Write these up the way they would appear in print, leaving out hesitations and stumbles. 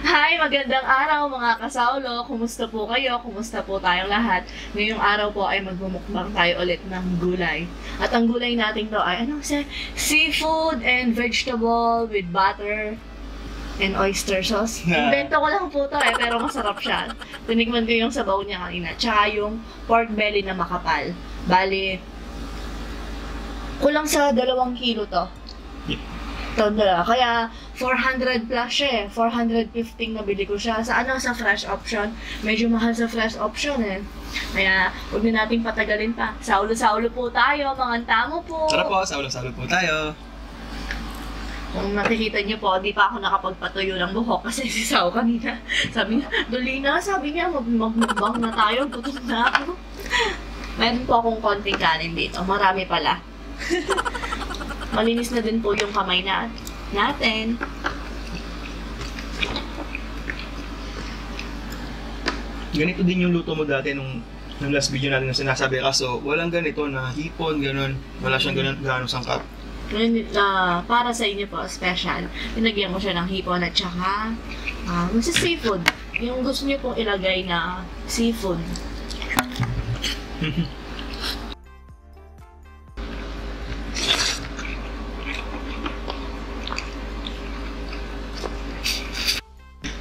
Hi! Magandang araw mga kasaulo! Kumusta po kayo? Kumusta po tayong lahat? Ngayong araw po ay magmumukbang tayo ulit ng gulay. At ang gulay natin to ay seafood and vegetable with butter and oyster sauce. Invento ko lang po to pero masarap siya. Tinikman ko yung sabaw niya kanina. Tsaka yung pork belly na makapal. Bali, kulang sa 2 kilo to. Kaya 400 plus siya 415 nabili ko siya. Sa fresh option. Medyo mahal sa fresh option Kaya huwag na nating patagalin pa. Saulo-saulo po tayo, mga tamo po. Tara po, saulo-saulo po tayo. Kung nakikita niyo po, di pa ako nakapagpatuyo ng buhok kasi si Sao kanina. Sabi niya, Dolina, sabi niya, magmukbang na tayo, gutom na ako. Meron po akong konting kanin dito. Marami pala. Malinis na din po yung kamay natin. Ganito din yung luto mo dati nung last video natin na sinasabi. Kaso walang ganito na hipon, ganun. Wala siyang gano'ng sangkap. Para sa inyo po, special. Pinagyan ko siya ng hipon at saka sa seafood. Yung gusto niyo pong ilagay na seafood.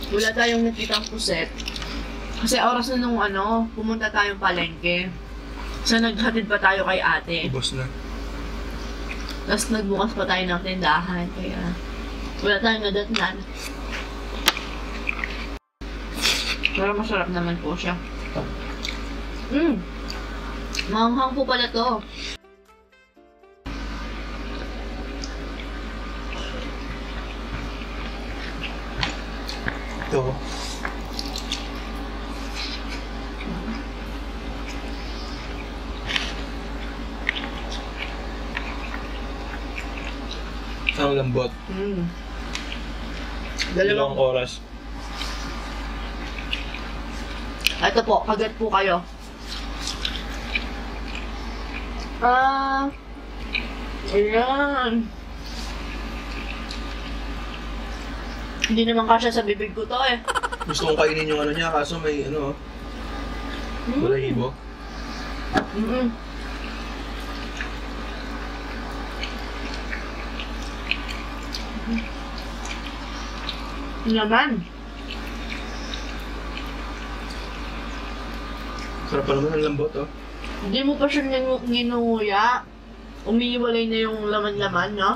Wala tayong nakitang puset. Kasi oras na nung pumunta tayong palengke. So naghatid pa tayo kay ate. Ubos na. Tapos nagbukas pa tayo ng tindahan. Kaya wala tayong nadatnan. Pero masarap naman po siya. Maanghang po pala to. Ito. Ang lambot. Dalawang oras. Ito po, kagat po kayo. Ayan. Hindi naman kasya sa bibig ko to Gusto kong kainin yung niya, kaso may balahibo. Naman. Sarap pa naman ang lambot, Hindi mo pa siya nginunguya. Umiiwalay na yung laman-laman, no?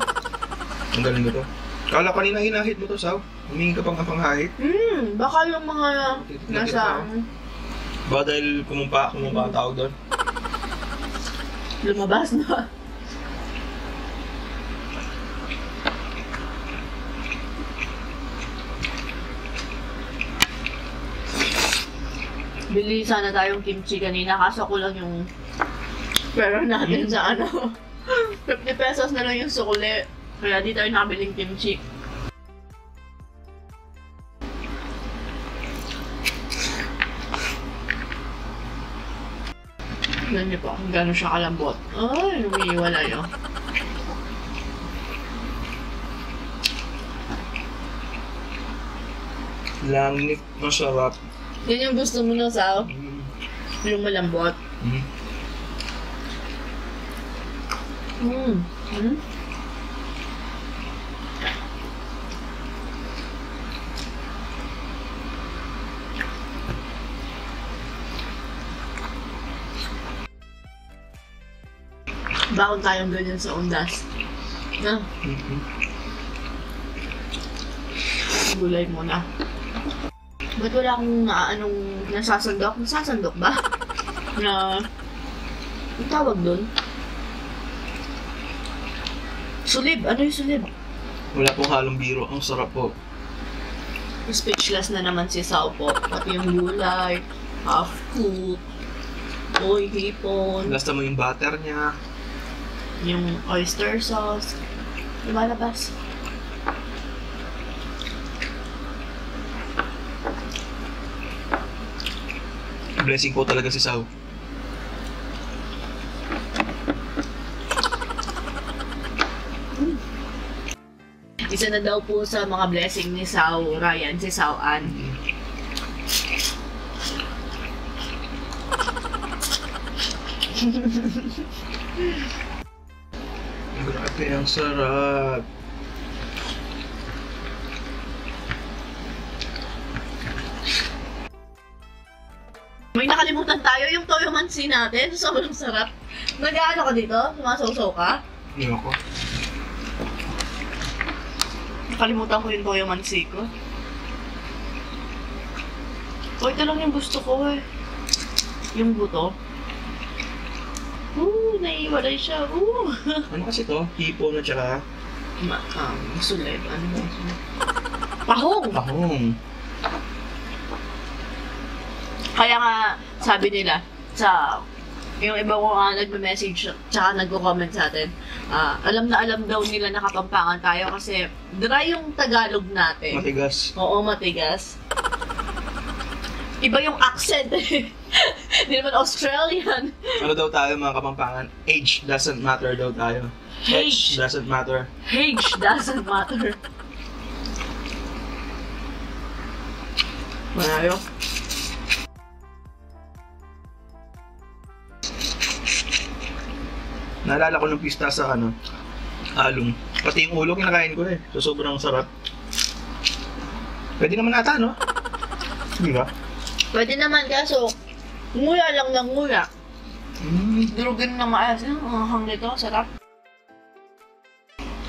Ang galing nito. Kala kanina hinahit mo to, Sao. Humingi ka pang panghahit. Baka yung mga nasa... Baka dahil kumumpa ang tawag doon. Lumabas na. Bili sana tayong kimchi kanina, kaso kulang yung pera natin sa 50 pesos na lang yung sukuli. Kaya di tayo nakabiling kimchi. Tignan niyo po kung gano'n siya kalambot. Ay, lumiiwalay Langit, masarap. Yan yung gusto mo na, Sao? Yung malambot. Bakit tayong ganyan sa undas? Gulay muna. Ba't wala akong nasasandok? Nasasandok ba? Ang tawag dun? Sulib! Ano yung sulib? Wala pong halong biro. Ang sarap po. Speechless na naman si Sao po. Pati yung gulay, half-cook, hipon. Lasta mo yung butter niya. Yung oyster sauce. Lumalabas. Blessing po talaga si Sao. Isa na daw po sa mga blessing ni Sao Ryan, si Sao Ann. Grabe, ang sarap. May nakalimutan tayo yung toyo mansi natin. Sobrang sarap. Nag-ano ka dito? Sumasaw-saw ka? Hindi ako. Nakalimutan ko yung toyo mansi ko. Oh, ito lang yung gusto ko eh. Yung buto. Naiiwalay siya. Ano kasi to? Hipon at saka Sulit. Ano ba? Pahong! tahong. Kaya nga, sabi nila, yung iba ko nga nagme-message tsaka nagko-comment sa atin, alam na alam daw nila na Kapampangan tayo kasi dry yung Tagalog natin. Matigas. Oo, matigas. Iba yung accent eh. Hindi naman Australian. Ano daw tayo mga Kapampangan? Age doesn't matter daw tayo. Age doesn't matter. Age doesn't matter. Malayo. Naalala ko nung pista sa along. Pati yung ulo kinakain ko eh. So sobrang sarap. Pwede naman ata, no? Di ba? Pwede naman kaso, nguya lang ng nguya. Mm. Durugin na maayos. Ang hang nito, sarap.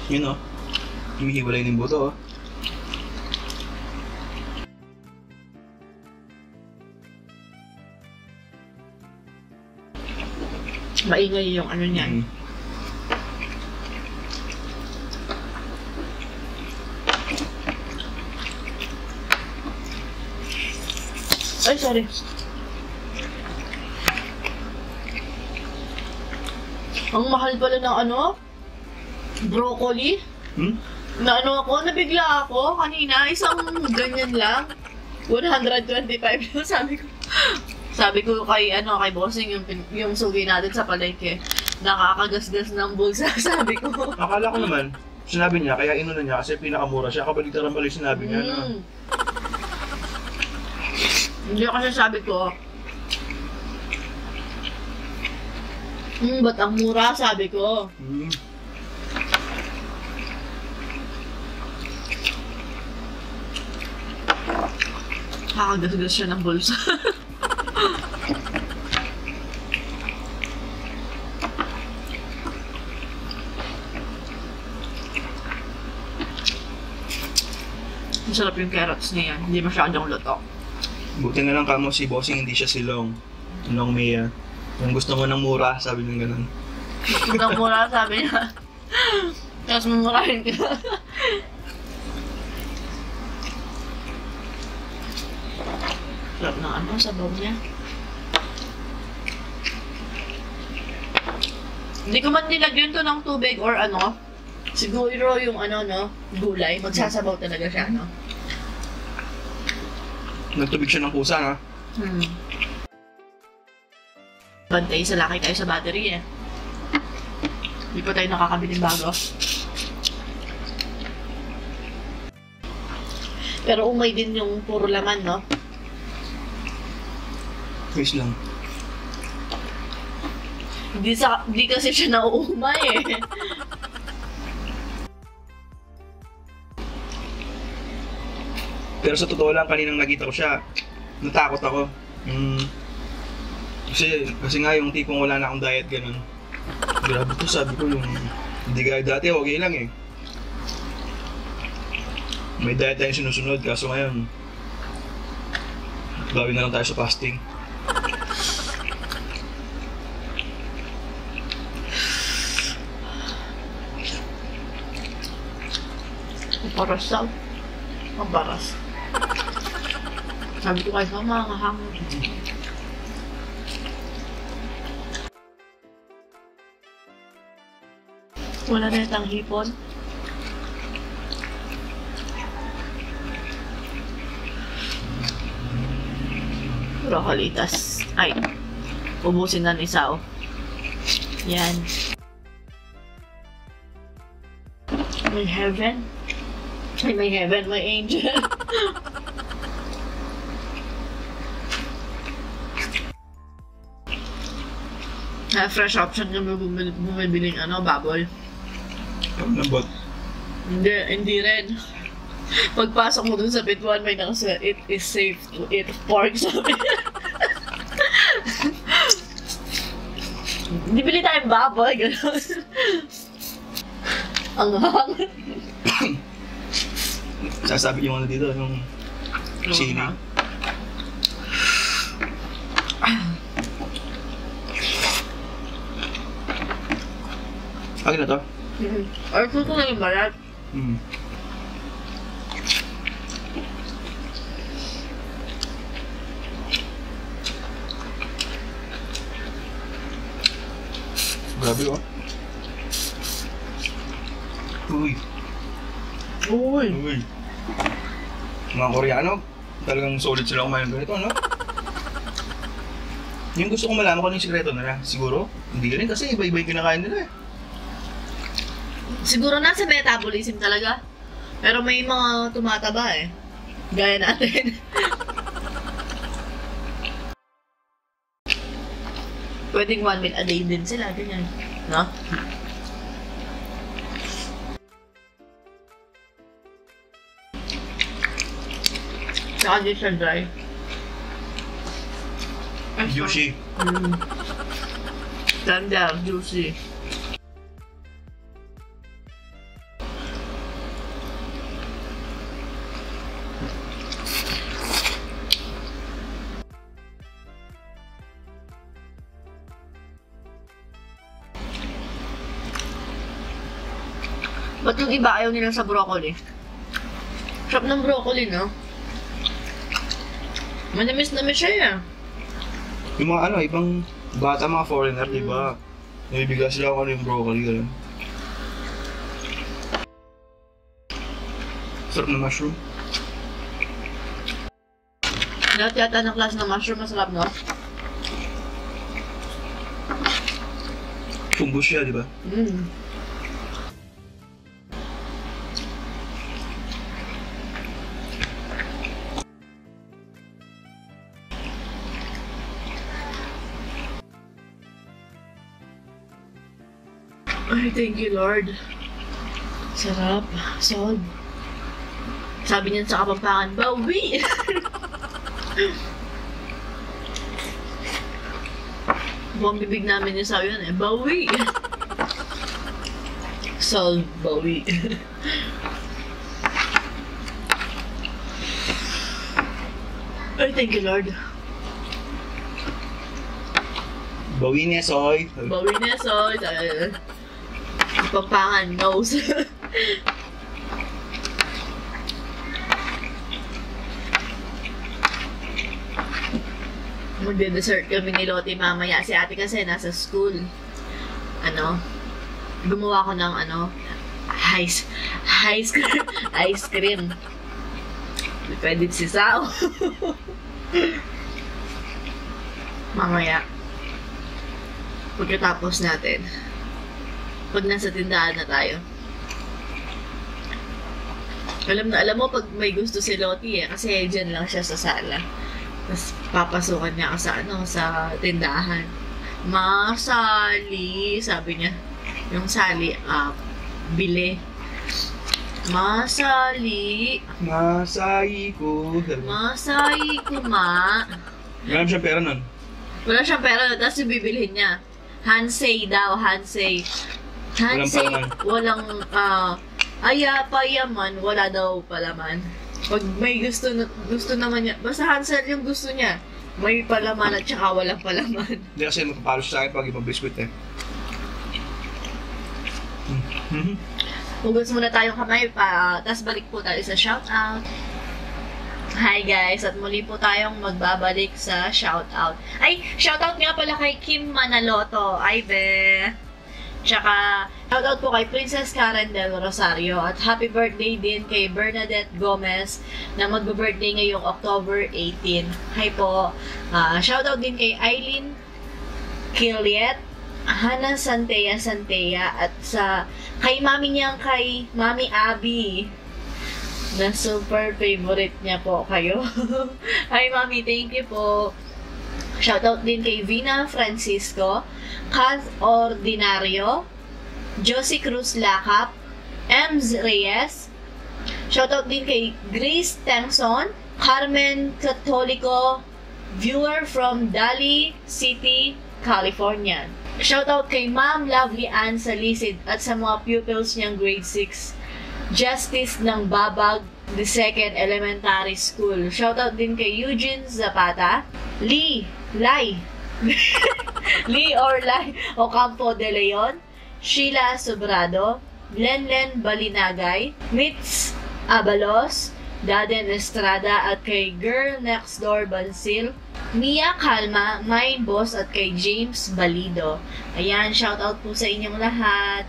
Yun, oh. Himihiwalay ng buto, oh. Maingay yung ano niyan. Ay, sorry. Ang mahal pala ng broccoli. Na nabigla ako kanina, isang ganyan lang. 125 sabi ko kay Bossing yung sugi natin sa palengke. Nakakagasgas ng bulsa, sabi ko. Akala ko naman, sinabi niya, kaya inuna niya kasi pinakamura siya. Kabaligtaran pala yung sinabi niya na. Hindi kasi sabi ko, ba't ang mura, sabi ko. Kakagasgas siya ng bulsa. Masarap yung carrots niya yan. Hindi masyadong luto. Buti na lang kamo si Bossing, hindi siya silong. Long Mia. Kung gusto mo ng mura, sabi ng ganun. Gusto ng mura, sabi niya. Tapos mamurahin ka. Sarap ng sabaw niya. Hindi ko man nilagyan to ng tubig or siguro yung gulay. Magsasabaw talaga siya, Nagtubig siya ng pusa, no? Bantay sa laki tayo sa battery eh. Hindi pa tayo nakakabiling bago. Pero umay din yung puro laman, no? Fish lang. Hindi kasi siya nauumay eh. Pero sa totoo lang, kaninang nakita ko siya, natakot ako. Kasi nga yung tipong wala na akong diet, ganun. Grabe to, sabi ko yung hindi gaya dati, okay lang eh. May diet tayong sinusunod, kaso ngayon, gawin na lang tayo sa fasting. Paras daw. Ang paras. Sabi ko kayo sa mga hangin. Wala na itang hipon. Brocolitas. Ay, ubusin na ni Sao. Yan. My heaven. Ay, may heaven, may angel. Fresh option yung bumibiling baboy. Ang lambot. Hindi rin. Pagpasok mo dun sa bituan, may nakasulat, it is safe to eat pork, sabi. Hindi bili tayong baboy, gano'n. Ang hang. Sasabi yung dito, yung chili. Akin na to? Ay, gusto na yung balat. Grabe oh. Uy. Mga Koreano, talagang solid sila kumain ng ganito, no? Yung gusto kong malaman kung ano yung sikreto nila, siguro, hindi rin kasi iba-iba yung kinakain nila eh. Siguro nasa metabolism talaga. Pero may mga tumataba eh. Gaya natin. Pwedeng 1 meal a day din sila, ganyan. No? Saka di siya dry. Juicy. Tender, juicy. Ba't yung iba ayaw nila sa broccoli? Sarap ng broccoli, no? Manamis-namis siya eh. Yung mga ibang bata, mga foreigner, di ba? Nabibigla sila kung ano yung broccoli, gano'n. Sarap na mushroom. Lahat yata ng klase ng mushroom masarap, no? Fungus siya, di ba? Ay, thank you, Lord. Sarap. Solve. Sabi niyan sa Kapampangan, bawi! Buong bibig namin yung sabi yun eh, bawi! Solve, bawi. Ay, thank you, Lord. Bawi niya, Soy. Bawi niya, Soy. Kapampangan knows. Magde-dessert kami ni Lottie mamaya. Si ate kasi nasa school. Gumawa ko ng ice cream. Pwede si Sao. Mamaya. Pagkatapos natin. Pag nasa tindahan na tayo. Alam mo pag may gusto si Lottie kasi dyan lang siya sa sala. Tapos papasukan niya ako sa tindahan. Masali, sabi niya. Yung sali, bili. Masali. Masay ko. Masay ko, ma. Wala siyang pera nun. Wala siyang pera, tapos yung bibilihin niya. Hansay daw, Hansay. Hansay, walang, payaman, wala daw palaman. Pag may gusto naman niya, basta Hansel yung gusto niya. May palaman at saka walang palaman. Hindi kasi magpapalo siya sa akin pag ibang biskuit eh. Hugas muna tayong kamay pa, tapos balik po tayo sa shoutout. Hi guys, at muli po tayong magbabalik sa shoutout. Ay, shoutout nga pala kay Kim Manaloto. Ay be! Tsaka, shoutout po kay Princess Karen Del Rosario at happy birthday din kay Bernadette Gomez na magbe-birthday ngayong October 18. Hi po. Shoutout din kay Eileen Kiliet, Hannah Santea at kay mami niyang kay Mami Abby. na super favorite niya po kayo. Hi, Mami. Thank you po. Shoutout din kay Vina Francisco, Kath Ordinario, Josie Cruz Lacap, Ems Reyes. Shoutout din kay Grace Tengson, Carmen Catolico, viewer from Dali City, California. Shoutout kay Ma'am Lovely Ann Salisid at sa mga pupils niyang grade 6 Justice ng Babag, the 2nd Elementary School. Shoutout din kay Eugene Zapata, Lee Ocampo de Leon, Sheila Sobrado, Lenlen Balinagay, Mitz Abalos, Daden Estrada at kay Girl Next Door Bansil, Mia Calma, Mine Boss at kay James Balido. Ayan, shoutout po sa inyong lahat.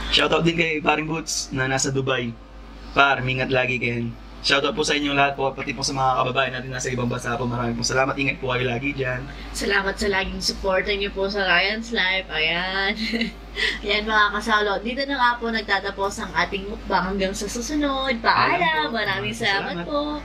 Shoutout din kay Paring Boots na nasa Dubai. Par, mingat lagi kayo. Shoutout po sa inyong lahat po, pati po sa mga kababayan natin nasa ibang bansa po. Maraming po salamat. Ingat po kayo lagi dyan. Salamat sa laging support niyo po sa Ryan's Life. Ayan. Ayan mga kasalo. Dito na nga po nagtatapos ang ating mukbang hanggang sa susunod. Paalam. Maraming salamat po.